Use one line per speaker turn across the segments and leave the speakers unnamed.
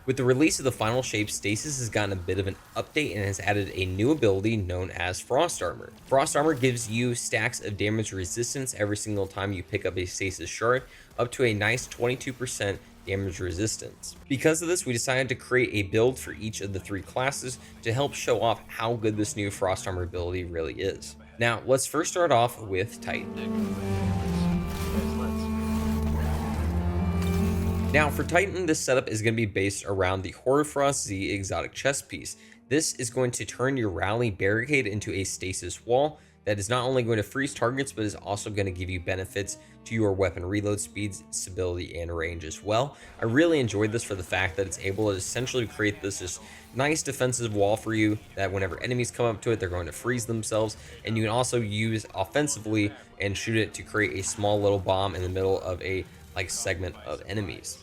With the release of the final shape, Stasis has gotten a bit of an update and has added a new ability known as Frost Armor. Frost Armor gives you stacks of damage resistance every single time you pick up a Stasis shard, up to a nice 22% damage resistance. Because of this, we decided to create a build for each of the three classes to help show off how good this new Frost Armor ability really is. Now, let's first start off with Titan. Now for Titan, this setup is going to be based around the Hoarfrost-Z exotic chest piece. This is going to turn your rally barricade into a stasis wall that is not only going to freeze targets, but is also going to give you benefits to your weapon reload speeds, stability, and range as well. I really enjoyed this for the fact that it's able to essentially create this just nice defensive wall for you that whenever enemies come up to it, they're going to freeze themselves. And you can also use offensively and shoot it to create a small little bomb in the middle of a segment of enemies.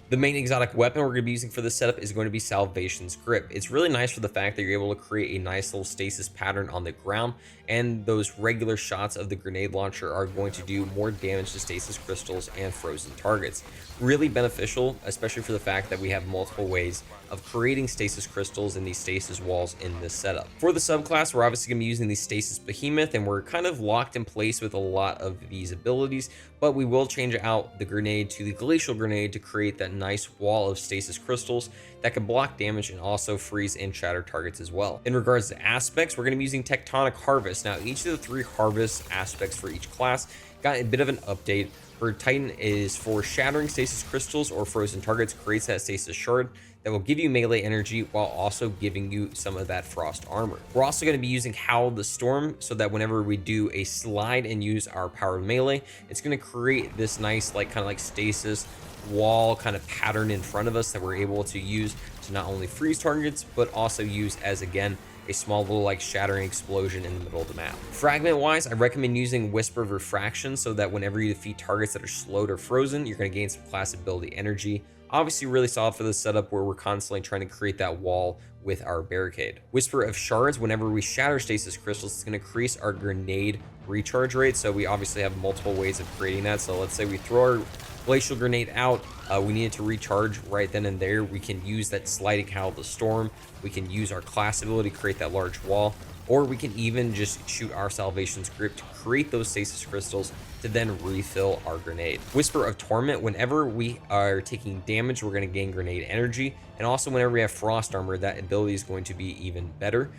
The main exotic weapon we're going to be using for this setup is going to be Salvation's Grip. It's really nice for the fact that you're able to create a nice little stasis pattern on the ground, and those regular shots of the grenade launcher are going to do more damage to stasis crystals and frozen targets. Really beneficial, especially for the fact that we have multiple ways of creating stasis crystals and these stasis walls in this setup. For the subclass, we're obviously going to be using the Stasis Behemoth, and we're kind of locked in place with a lot of these abilities, but we will change out the grenade to the Glacial Grenade to create that nice wall of stasis crystals that can block damage and also freeze and shatter targets as well. In regards to aspects, we're going to be using Tectonic Harvest. Now, each of the three harvest aspects for each class got a bit of an update. For Titan is for shattering stasis crystals or frozen targets, creates that stasis shard that will give you melee energy while also giving you some of that frost armor. We're also going to be using Howl the Storm so that whenever we do a slide and use our powered melee, it's going to create this nice kind of stasis wall kind of pattern in front of us that we're able to use to not only freeze targets but also use as, again, a small little shattering explosion in the middle of the map. Fragment wise, I recommend using Whisper of Refraction so that whenever you defeat targets that are slowed or frozen, you're going to gain some class ability energy. Obviously really solid for this setup where we're constantly trying to create that wall with our barricade. Whisper of Shards, whenever we shatter stasis crystals, it's going to increase our grenade recharge rate. So we obviously have multiple ways of creating that. So let's say we throw our glacial grenade out, we need it to recharge right then and there. We can use that sliding Howl the Storm. We can use our class ability to create that large wall, or we can even just shoot our Salvation's Grip to create those stasis crystals to then refill our grenade. Whisper of Torment, whenever we are taking damage, we're going to gain grenade energy, and also whenever we have frost armor, that ability is going to be even better.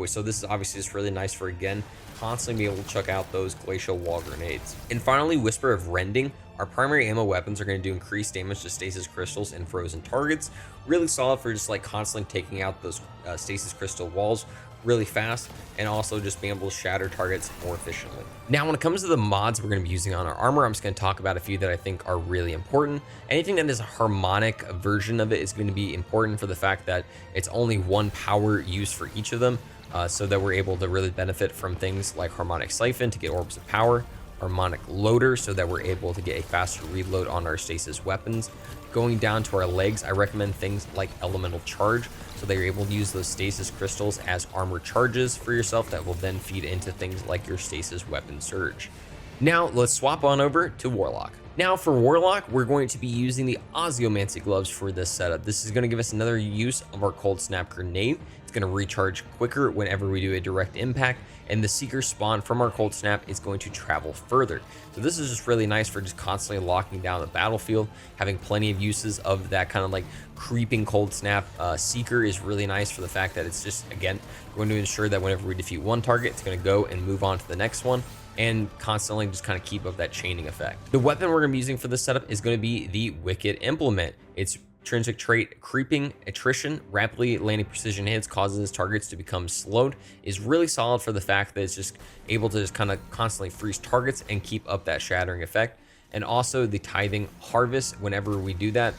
So this is obviously just really nice for, again, constantly being able to chuck out those glacial wall grenades. And finally, Whisper of Rending. Our primary ammo weapons are going to do increased damage to stasis crystals and frozen targets. Really solid for just constantly taking out those stasis crystal walls really fast, and also just being able to shatter targets more efficiently. Now, when it comes to the mods we're going to be using on our armor, I'm just going to talk about a few that I think are really important. Anything that is a harmonic version of it is going to be important for the fact that it's only one power used for each of them, so that we're able to really benefit from things like Harmonic Siphon to get orbs of power, Harmonic Loader so that we're able to get a faster reload on our stasis weapons. Going down to our legs, I recommend things like Elemental Charge so that you're able to use those stasis crystals as armor charges for yourself that will then feed into things like your stasis weapon surge. Now let's swap on over to Warlock. Now for Warlock, we're going to be using the Osmiomancy gloves for this setup. This is going to give us another use of our Cold Snap grenade. It's going to recharge quicker whenever we do a direct impact, and the Seeker spawn from our Cold Snap is going to travel further. So this is just really nice for just constantly locking down the battlefield, having plenty of uses of that kind of creeping Cold Snap. Seeker is really nice for the fact that it's just, again, going to ensure that whenever we defeat one target, it's going to go and move on to the next one, and constantly just kind of keep up that chaining effect. The weapon we're going to be using for this setup is going to be the Wicked Implement. Its intrinsic trait, Creeping Attrition, rapidly landing precision hits causes targets to become slowed, is really solid for the fact that it's just able to just kind of constantly freeze targets and keep up that shattering effect. And also the Tithing Harvest, whenever we do that,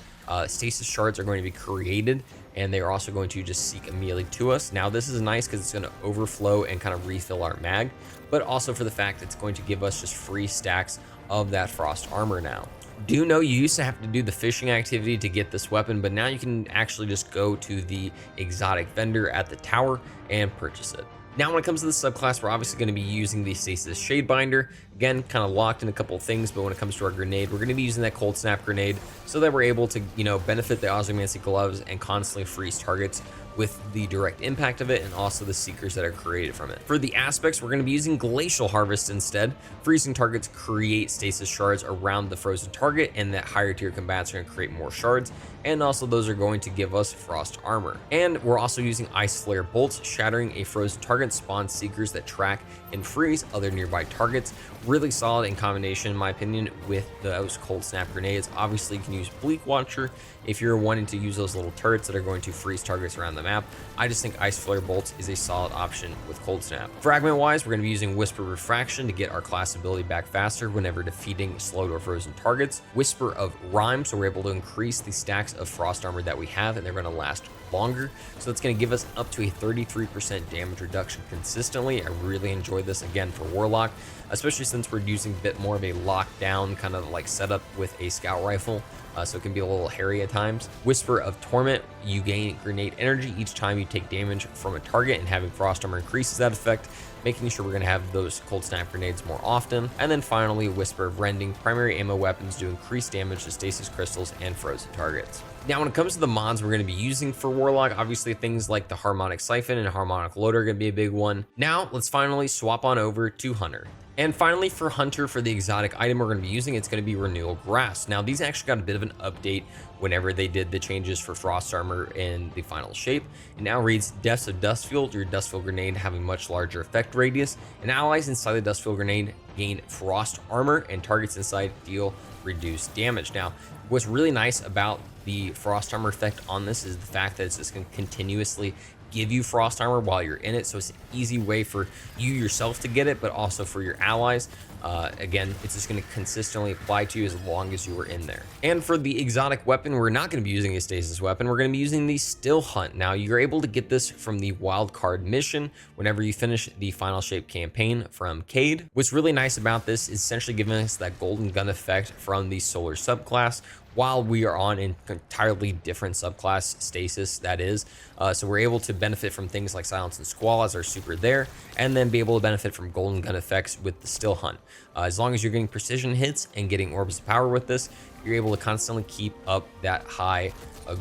stasis shards are going to be created, and they are also going to just seek immediately to us. Now this is nice because it's going to overflow and kind of refill our mag, but also for the fact it's going to give us just free stacks of that frost armor now. Do know you used to have to do the fishing activity to get this weapon, but now you can actually just go to the exotic vendor at the tower and purchase it. Now, when it comes to the subclass, we're obviously going to be using the Stasis Shadebinder. Again, kind of locked in a couple of things, but when it comes to our grenade, we're going to be using that Cold Snap grenade so that we're able to, benefit the Osmiomancy gloves and constantly freeze targets with the direct impact of it, and also the seekers that are created from it. For the aspects, we're going to be using Glacial Harvest instead. Freezing targets create stasis shards around the frozen target, and that higher tier combatants are going to create more shards, and also those are going to give us frost armor. And we're also using Ice Flare bolts. Shattering a frozen target spawns seekers that track and freeze other nearby targets. Really solid in combination, in my opinion, with those Cold Snap grenades. Obviously, you can use Bleak Watcher if you're wanting to use those little turrets that are going to freeze targets around the map. I just think Ice Flare bolts is a solid option with Cold Snap. Fragment wise, we're going to be using Whisper Refraction to get our class ability back faster whenever defeating slowed or frozen targets. Whisper of Rhyme, so we're able to increase the stacks of frost armor that we have, and they're going to last longer. So it's going to give us up to a 33% damage reduction consistently. I really enjoy this, again, for Warlock, especially since we're using a bit more of a lockdown kind of like setup with a scout rifle. So it can be a little hairy at times. Whisper of Torment, you gain grenade energy each time you take damage from a target, and having frost armor increases that effect, making sure we're going to have those Cold Snap grenades more often. And then finally, Whisper of Rending. Primary ammo weapons do increased damage to stasis crystals and frozen targets. Now, when it comes to the mods we're going to be using for Warlock, obviously things like the Harmonic Siphon and Harmonic Loader are going to be a big one. Now, let's finally swap on over to Hunter. And finally, for Hunter, for the exotic item we're going to be using, it's going to be Renewal Grass. Now, these actually got a bit of an update whenever they did the changes for Frost Armor in the final shape. It now reads, Deaths of Dustfield, your Dustfield grenade having much larger effect radius, and allies inside the Dustfield grenade gain Frost Armor, and targets inside deal reduced damage. Now, what's really nice about the Frost Armor effect on this is the fact that it's just going to continuously give you frost armor while you're in it, so it's an easy way for you yourself to get it, but also for your allies. Again, it's just going to consistently apply to you as long as you were in there. And for the exotic weapon, we're not going to be using a stasis weapon. We're going to be using the Still Hunt. Now, you're able to get this from the wildcard mission whenever you finish the final shape campaign from Cade. What's really nice about this is essentially giving us that golden gun effect from the solar subclass, while we are on an entirely different subclass, Stasis, that is. So we're able to benefit from things like Silence and Squall as our super there, and then be able to benefit from golden gun effects with the Still Hunt. As long as you're getting precision hits and getting orbs of power with this, you're able to constantly keep up that high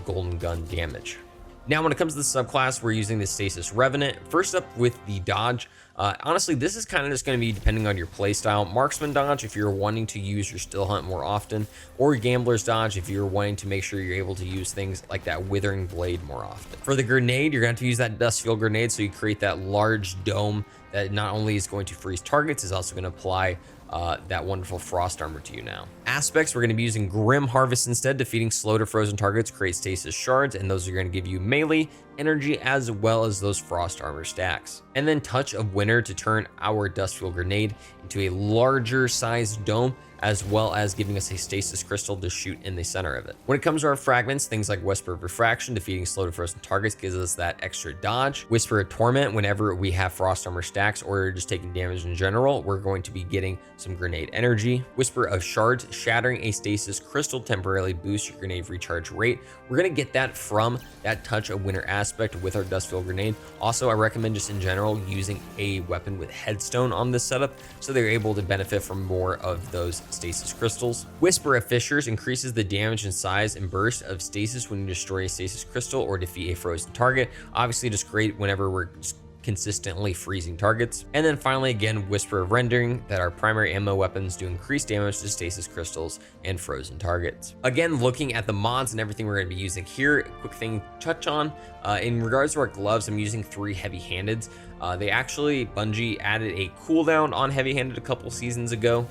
golden gun damage. Now, when it comes to the subclass, we're using the Stasis Revenant. First up with the dodge. Honestly, this is kind of just going to be depending on your playstyle. Marksman dodge if you're wanting to use your Still Hunt more often, or Gambler's dodge if you're wanting to make sure you're able to use things like that Withering Blade more often. For the grenade, you're going to have to use that Dustfield grenade, so you create that large dome that not only is going to freeze targets, is also going to apply that wonderful frost armor to you now. Aspects, we're going to be using Grim Harvest instead. Defeating slow to frozen targets creates stasis shards, and those are going to give you melee energy as well as those frost armor stacks. And then Touch of Winter to turn our Dustfield grenade into a larger sized dome, as well as giving us a stasis crystal to shoot in the center of it. When it comes to our fragments, things like Whisper of Refraction, defeating slow to frozen targets gives us that extra dodge. Whisper of Torment, whenever we have frost armor stacks or just taking damage in general, we're going to be getting some grenade energy. Whisper of Shards, shattering a stasis crystal temporarily boosts your grenade recharge rate. We're going to get that from that Touch of Winter aspect with our Dustfield grenade. Also, I recommend just in general using a weapon with Headstone on this setup, so they're able to benefit from more of those stasis crystals. Whisper of Fissures increases the damage and size and burst of stasis when you destroy a stasis crystal or defeat a frozen target. Obviously, just great whenever we're consistently freezing targets. And then finally, again, Whisper of Rendering, that our primary ammo weapons do increase damage to stasis crystals and frozen targets. Again, looking at the mods and everything we're going to be using here, a quick thing to touch on. In regards to our gloves, I'm using 3 heavy-handeds. Bungie added a cooldown on heavy-handed a couple seasons ago.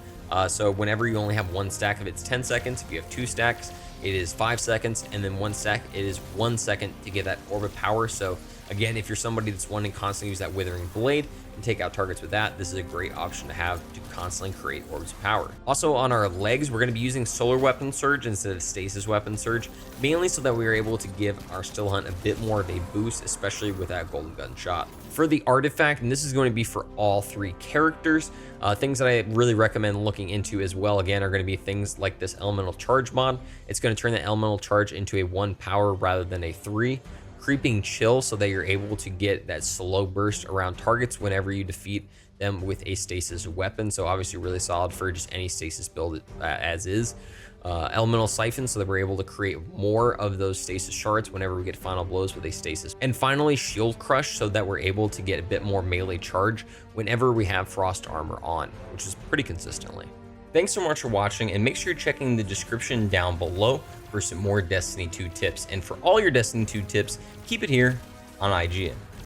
So whenever you only have 1 stack of it's 10 seconds. If you have 2 stacks, it is 5 seconds, and then 1 stack, it is 1 second to get that orb of power. So again, if you're somebody that's wanting to constantly use that Withering Blade and take out targets with that, this is a great option to have to constantly create orbs of power. Also, on our legs, we're going to be using Solar Weapon Surge instead of Stasis Weapon Surge, mainly so that we are able to give our Still Hunt a bit more of a boost, especially with that golden gun shot. For the artifact, and this is going to be for all 3 characters, things that I really recommend looking into as well, again, are going to be things like this Elemental Charge mod. It's going to turn the Elemental Charge into a 1 power rather than a 3. Creeping Chill, so that you're able to get that slow burst around targets whenever you defeat them with a stasis weapon. So obviously really solid for just any stasis build as is. Elemental Siphon, so that we're able to create more of those stasis shards whenever we get final blows with a stasis. And finally, Shield Crush, so that we're able to get a bit more melee charge whenever we have Frost Armor on, which is pretty consistently. Thanks so much for watching, and make sure you're checking the description down below for some more Destiny 2 tips. And for all your Destiny 2 tips, keep it here on IGN.